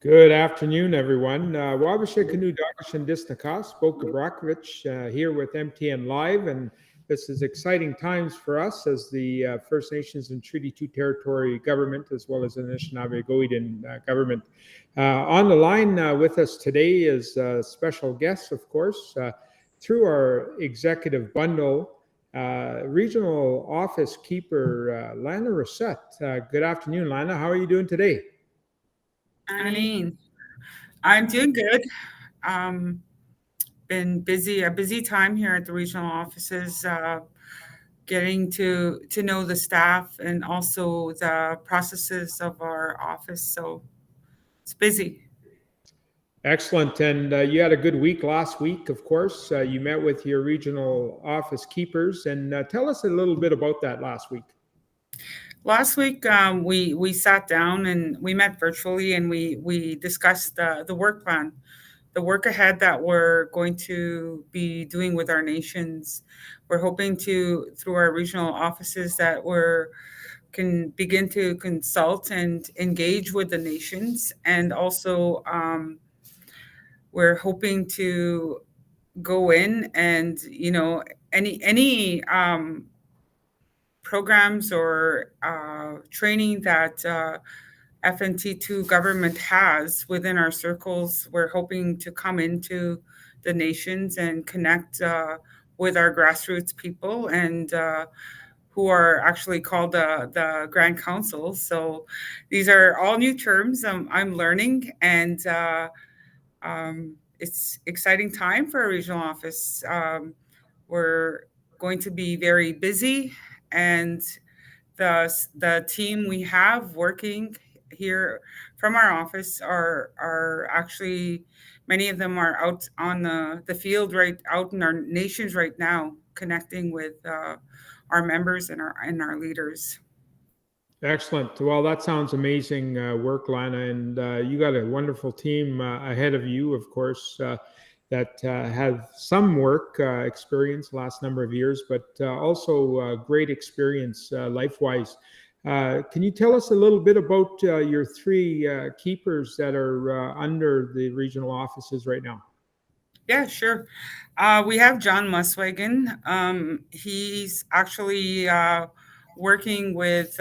Good afternoon, everyone. Wabasha-Kiniw Dakashandisnakas, spoke Kubrakovich here with MTN Live, and this is exciting times for us as the First Nations and Treaty 2 territory government, as well as the Anishinaabe-Goidan government. On the line with us today is a special guest, of course, through our executive bundle, regional office keeper, Lana Racette. Good afternoon, Lana. How are you doing today? Anine, I'm doing good. Um, been busy, a busy time here at the regional offices, getting to know the staff and also the processes of our office. So it's busy. Excellent. And you had a good week last week, of course. You met with your regional office keepers, and tell us a little bit about that last week. Last week, we sat down and we met virtually, and we discussed the work plan, the work ahead that we're going to be doing with our nations. We're hoping to, through our regional offices, that we're can begin to consult and engage with the nations, and also we're hoping to go in and any programs or training that FNT2 government has within our circles. We're hoping to come into the nations and connect with our grassroots people and who are actually called the Grand Council. So these are all new terms I'm learning, and it's exciting time for a regional office. We're going to be very busy, and the team we have working here from our office are actually, many of them are out on the field, right out in our nations right now, connecting with our members and our leaders. Excellent. Well, that sounds amazing work, Lana. And you got a wonderful team ahead of you, of course, that have some work experience last number of years, but also great experience life-wise. Can you tell us a little bit about your three keepers that are under the regional offices right now? Yeah, sure. We have John Muswagon. He's actually working with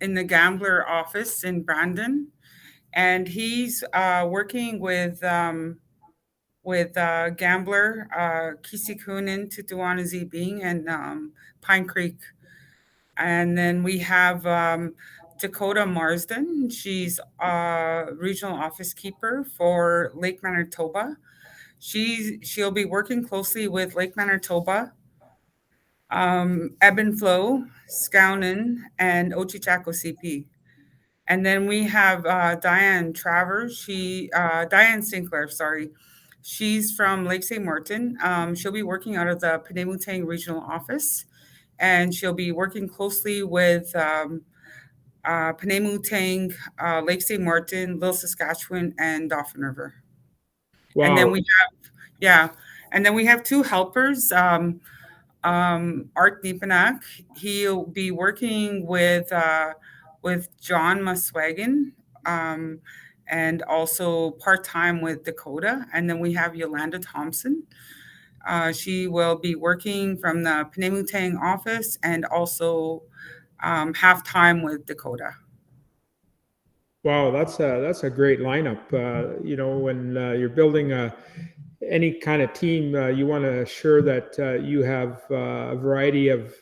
in the Gambler office in Brandon, and he's working with Gambler, Kisikunin, Tutuana Zibing, and Pine Creek. And then we have Dakota Marsden. She's regional office keeper for Lake Manitoba. She'll be working closely with Lake Manitoba, Ebb and Flow, Skownan, and Ochichako CP. And then we have Diane Travers. Diane Sinclair, sorry. She's from Lake St. Martin. She'll be working out of the Penamutang Regional Office, and she'll be working closely with Penamutang, Lake St. Martin, Little Saskatchewan, and Dauphin River. And then Wow. we have, yeah, and then we have two helpers. Art Nipanak, he'll be working with John Muswagon, and also part time with Dakota. And then we have Yolanda Thompson. She will be working from the Penamutang office and also half time with Dakota. Wow, that's a great lineup. When you're building any kind of team, you want to assure that you have a variety of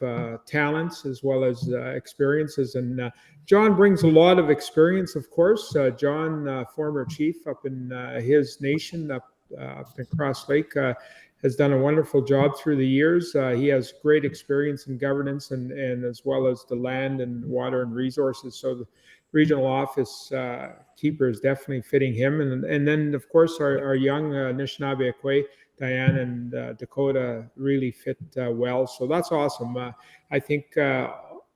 talents as well as experiences. And John brings a lot of experience, of course. John, former chief up in his nation up in Cross Lake, has done a wonderful job through the years. He has great experience in governance and as well as the land and water and resources. So the regional office keeper is definitely fitting him. And then, of course, our young Anishinaabe Akwe, Diane and Dakota really fit well. So that's awesome. I think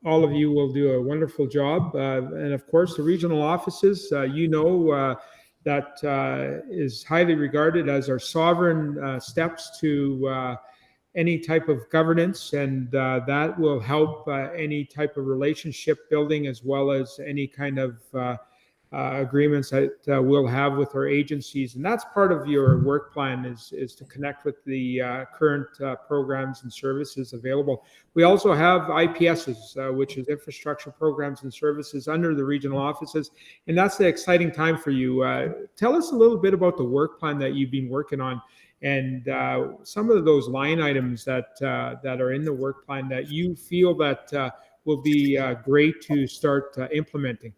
all of you will do a wonderful job. And of course, the regional offices, that is highly regarded as our sovereign steps to any type of governance, and that will help any type of relationship building as well as any kind of agreements that we'll have with our agencies. And that's part of your work plan is to connect with the current programs and services available. We also have IPSs, which is infrastructure programs and services under the regional offices. And that's the exciting time for you. Tell us a little bit about the work plan that you've been working on and some of those line items that are in the work plan that you feel that will be great to start implementing.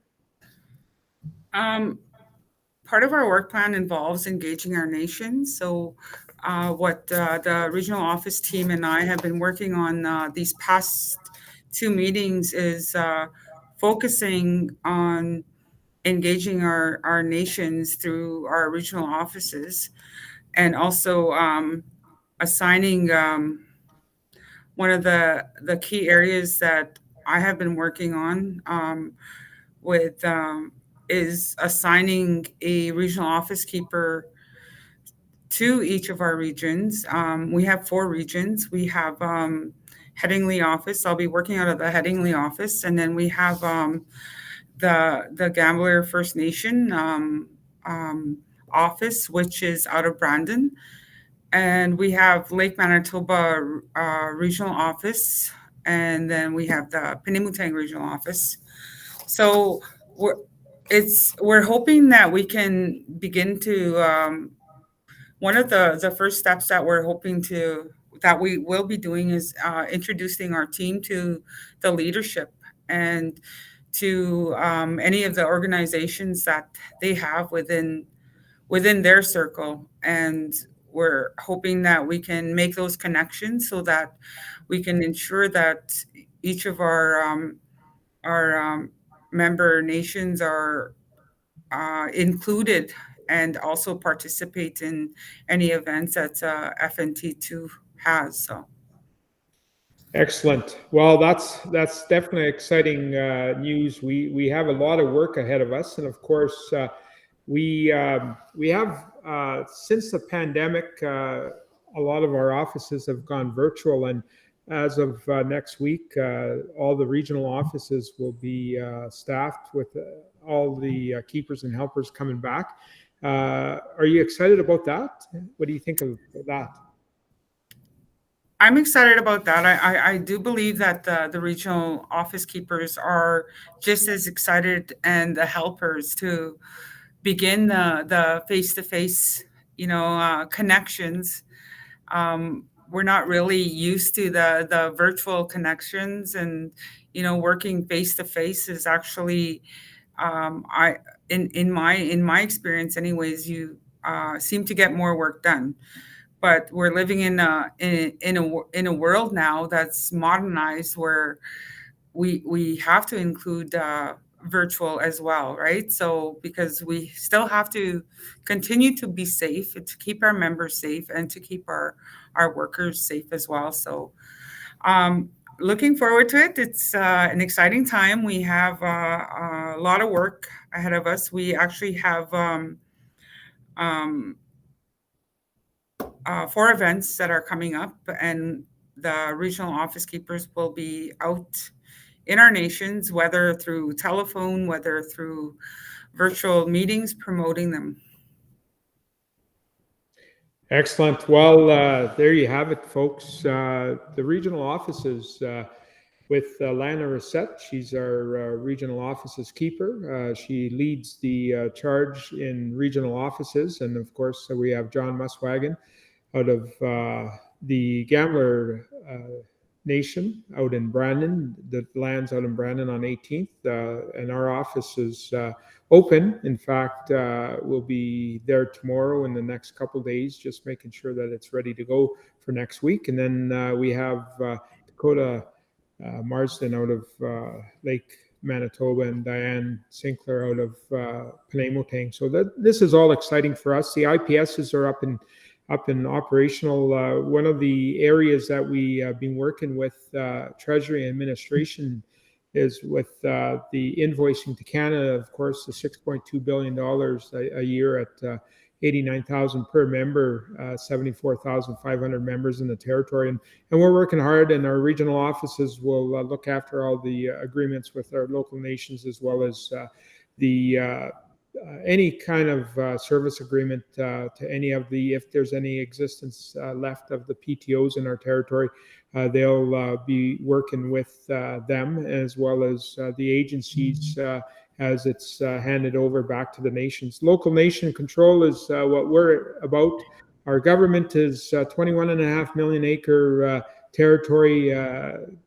Part of our work plan involves engaging our nation. So what the regional office team and I have been working on these past 2 meetings is focusing on engaging our nations through our regional offices, and also assigning one of the key areas that I have been working on with is assigning a regional office keeper to each of our regions. We have 4 regions. We have Headingley office. I'll be working out of the Headingley office, and then we have the Gambler First Nation office, which is out of Brandon, and we have Lake Manitoba regional office, and then we have the Penimutang regional office. So we're hoping that we can begin to one of the first steps that we will be doing is introducing our team to the leadership and to any of the organizations that they have within their circle. And we're hoping that we can make those connections so that we can ensure that each of our member nations are included and also participate in any events that FNT2 has. So. Excellent. Well, that's definitely exciting news. We have a lot of work ahead of us, and of course, we have since the pandemic, a lot of our offices have gone virtual, and as of next week, all the regional offices will be staffed with all the keepers and helpers coming back. Are you excited about that? What do you think of that? I'm excited about that. I do believe that the regional office keepers are just as excited, and the helpers, to begin the face-to-face, connections. We're not really used to the virtual connections, and working face-to-face is actually, in my experience, anyways, you seem to get more work done. But we're living in a world now that's modernized, where we have to include virtual as well, right? So because we still have to continue to be safe, to keep our members safe, and to keep our workers safe as well. So looking forward to it. It's an exciting time. We have a lot of work ahead of us. We actually have 4 events that are coming up, and the regional office keepers will be out in our nations, whether through telephone, whether through virtual meetings, promoting them. Excellent. Well, there you have it, folks. The regional offices with Lana Racette. She's our regional offices keeper. She leads the charge in regional offices. And of course, we have John Muswagon out of the Gambler Nation out in Brandon, that lands out in Brandon on 18th. And our office is open. In fact, we'll be there tomorrow in the next couple of days, just making sure that it's ready to go for next week. And then we have Dakota Marsden out of Lake Manitoba, and Diane Sinclair out of Penimutang. So this is all exciting for us. The IPSs are up and operational. One of the areas that we have been working with Treasury Administration is with the invoicing to Canada. Of course, the $6.2 billion a year at 89,000 per member, 74,500 members in the territory. And we're working hard, and our regional offices will look after all the agreements with our local nations, as well as the any kind of service agreement to any of if there's any existence left of the PTOs in our territory. They'll be working with them as well as the agencies as it's handed over back to the nations. Local nation control is what we're about. Our government is 21.5 million acre territory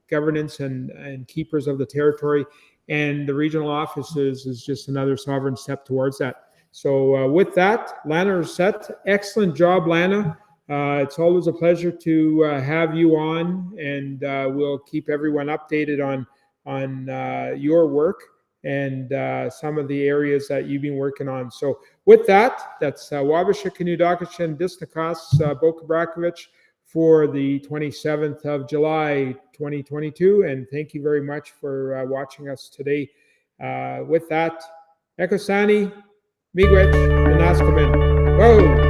governance and keepers of the territory. And the regional offices is just another sovereign step towards that. So with that, Lana Racette, excellent job, Lana. It's always a pleasure to have you on, and we'll keep everyone updated on your work and some of the areas that you've been working on. So with that, that's Kubrakovich-Kiniw Bo Kubrakovich for the 27th of July, 2022. And thank you very much for watching us today. With that, Ekosani, Miigwech, Nanaskamen. Whoa!